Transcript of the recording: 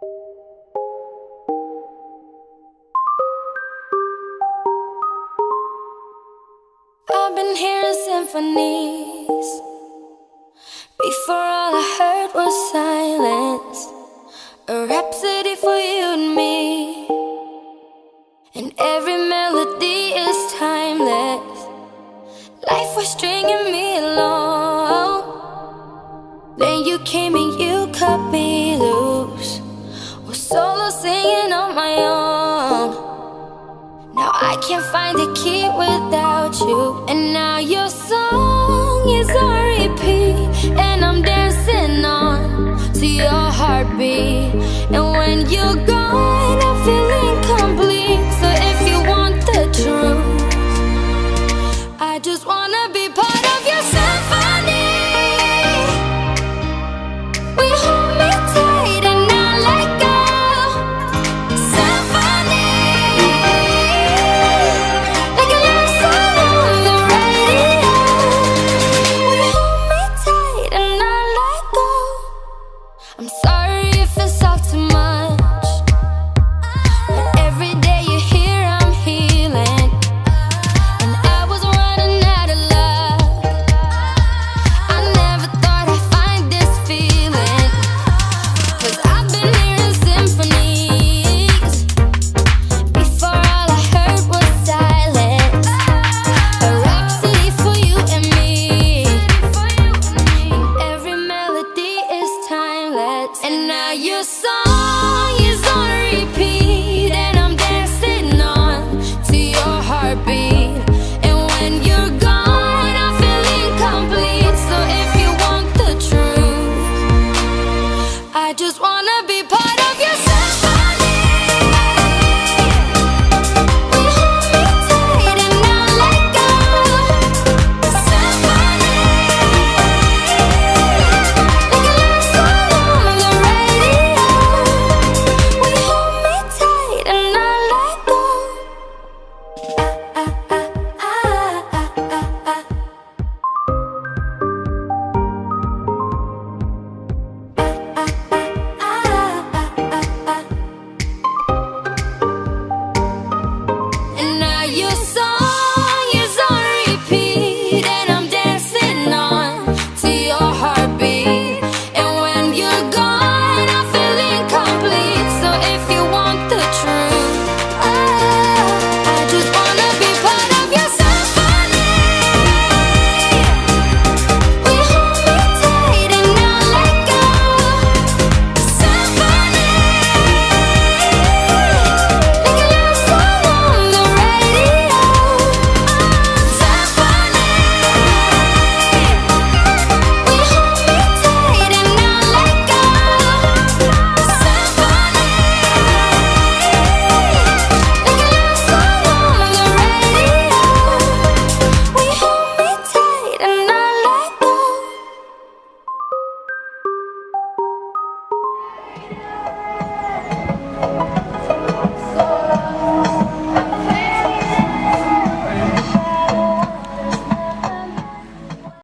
I've been hearing symphonies. Before all I heard was silence. A rhapsody for you and me. And every melody is timeless. Life was stringing me along. Then you came and you cut me loose. Was solo singing on my own. Now I can't find the key without you. And now you're